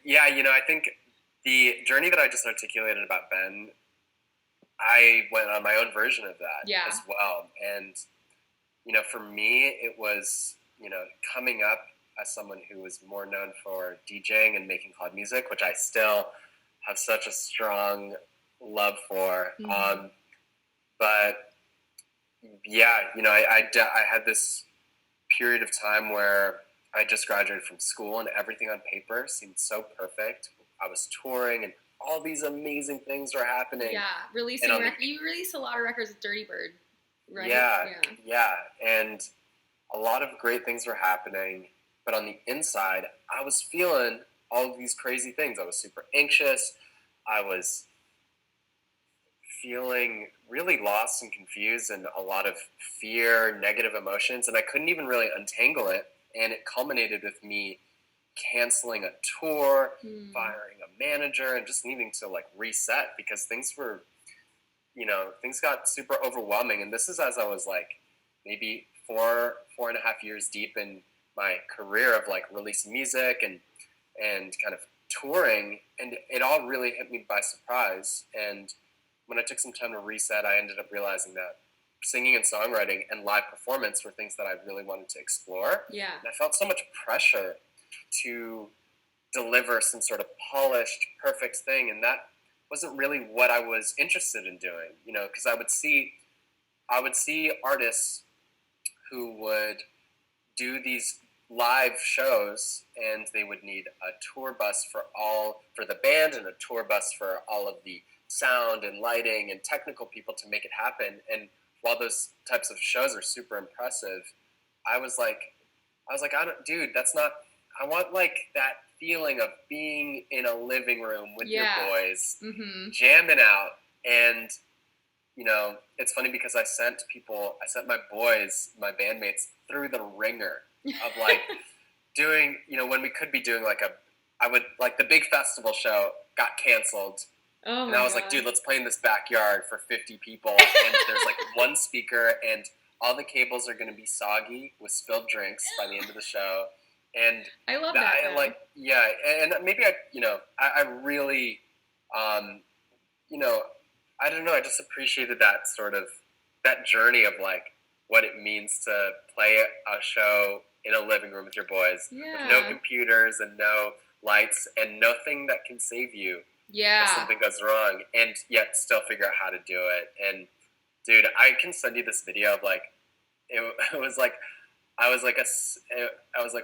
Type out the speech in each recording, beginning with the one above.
Yeah, I think the journey that I just articulated about Ben, I went on my own version of that Yeah. as well. And, for me, it was, coming up as someone who was more known for DJing and making club music, which I still have such a strong love for. Mm-hmm. But yeah, I had this period of time where I just graduated from school and everything on paper seemed so perfect. I was touring and all these amazing things were happening. Yeah, And you released a lot of records with Dirty Bird, right? yeah, and a lot of great things were happening. But on the inside, I was feeling all of these crazy things. I was super anxious. I was feeling really lost and confused and a lot of fear, negative emotions, and I couldn't even really untangle it. And it culminated with me canceling a tour, firing a manager, and just needing to reset because things were, things got super overwhelming. And this is as I was maybe 4.5 years deep in my career of releasing music and kind of touring, and it all really hit me by surprise. And when I took some time to reset, I ended up realizing that singing and songwriting and live performance were things that I really wanted to explore. Yeah. And I felt so much pressure to deliver some sort of polished, perfect thing, and that wasn't really what I was interested in doing. Because I would see artists who would do these live shows, and they would need a tour bus for the band and a tour bus for all of the sound and lighting and technical people to make it happen. And while those types of shows are super impressive, I was like, dude, that's not. I want that feeling of being in a living room with your boys, jamming out. And it's funny because I sent my boys, my bandmates, through the ringer of doing, when we could be doing the big festival show got canceled. Oh and I was like, dude, let's play in this backyard for 50 people. And there's one speaker, and all the cables are going to be soggy with spilled drinks by the end of the show. And I love that. Yeah. And maybe I really, I don't know. I just appreciated that journey of what it means to play a show in a living room with your boys, with no computers and no lights and nothing that can save you if something goes wrong, and yet still figure out how to do it. And dude, I can send you this video of it was I was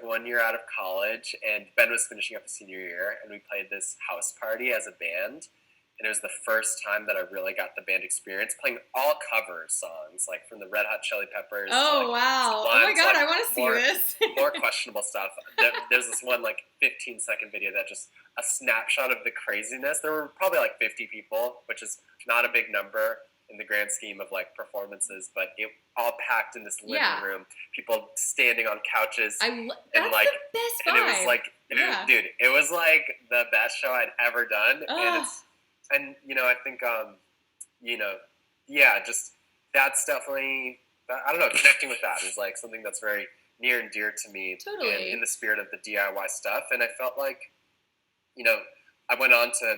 1 year out of college, and Ben was finishing up his senior year, and we played this house party as a band. And it was the first time that I really got the band experience playing all cover songs, from the Red Hot Chili Peppers. Oh, wow. Oh, my God, I want to see this. More questionable stuff. There's this one, 15-second video that just a snapshot of the craziness. There were probably, 50 people, which is not a big number in the grand scheme of, performances, but it all packed in this living room. People standing on couches. That's the best vibe. And it was, dude, it was, the best show I'd ever done. And I think, just that's definitely, I don't know, connecting with that is something that's very near and dear to me. Totally. And in the spirit of the DIY stuff. And I felt I went on to,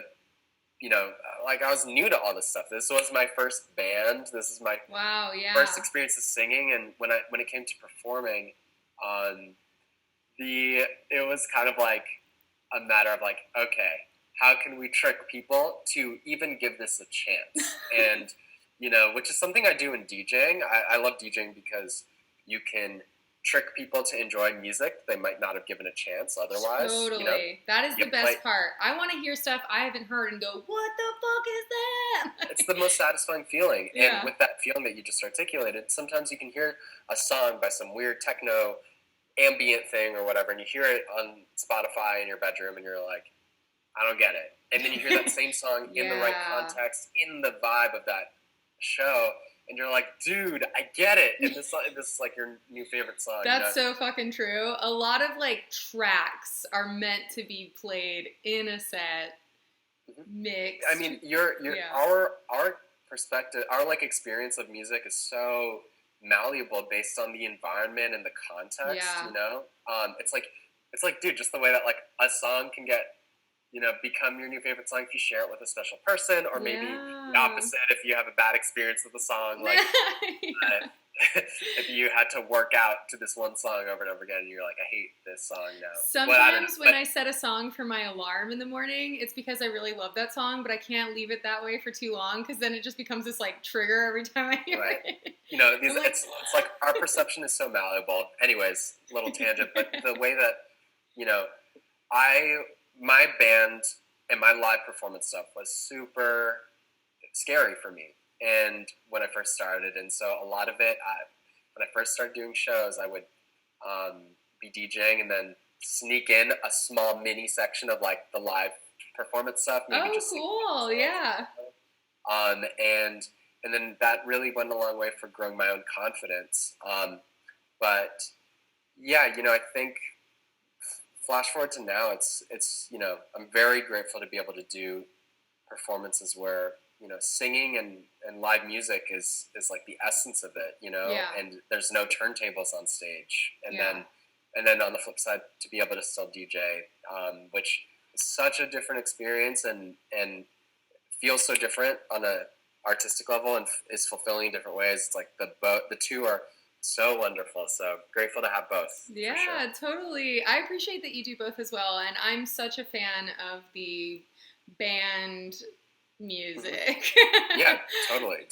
I was new to all this stuff. This was my first band. This is my first experience of singing. And when it came to performing, it was kind of a matter of okay, how can we trick people to even give this a chance? And, which is something I do in DJing. I love DJing because you can trick people to enjoy music they might not have given a chance otherwise. Totally. That is the best part. I want to hear stuff I haven't heard and go, what the fuck is that? It's the most satisfying feeling. Yeah. And with that feeling that you just articulated, sometimes you can hear a song by some weird techno ambient thing or whatever, and you hear it on Spotify in your bedroom, and you're like, I don't get it. And then you hear that same song in the right context, in the vibe of that show, and you're like, dude, I get it. And this is your new favorite song. That's so fucking true. A lot of tracks are meant to be played in a set, mixed. I mean, our perspective, our experience of music is so malleable based on the environment and the context. It's dude, just the way that a song can get become your new favorite song if you share it with a special person, or maybe the Yeah. opposite if you have a bad experience with the song. Like, Yeah. if you had to work out to this one song over and over again, and you're like, I hate this song now. Well, I don't know, Sometimes when but I set a song for my alarm in the morning, it's because I really love that song, but I can't leave it that way for too long because then it just becomes this like trigger every time I hear right. it. These I'm like, it's like our perception is so malleable. Anyways, little tangent, but the way that you know, I my band and my live performance stuff was super scary for me, and when I first started, and so a lot of it, when I first started doing shows, I would um, be DJing and then sneak in a small mini section of like the live performance stuff, maybe oh, just sing cool, songs. yeah. And then that really went a long way for growing my own confidence. But yeah, I think flash forward to now, it's I'm very grateful to be able to do performances where singing and live music is like the essence of it, Yeah, and there's no turntables on stage, and yeah. then on the flip side to be able to still DJ, which is such a different experience, and feels so different on a artistic level, and is fulfilling in different ways. It's like the two are so wonderful. So grateful to have both for sure. Yeah, totally. I appreciate that you do both as well, and I'm such a fan of the band Hmm. music. Yeah, totally.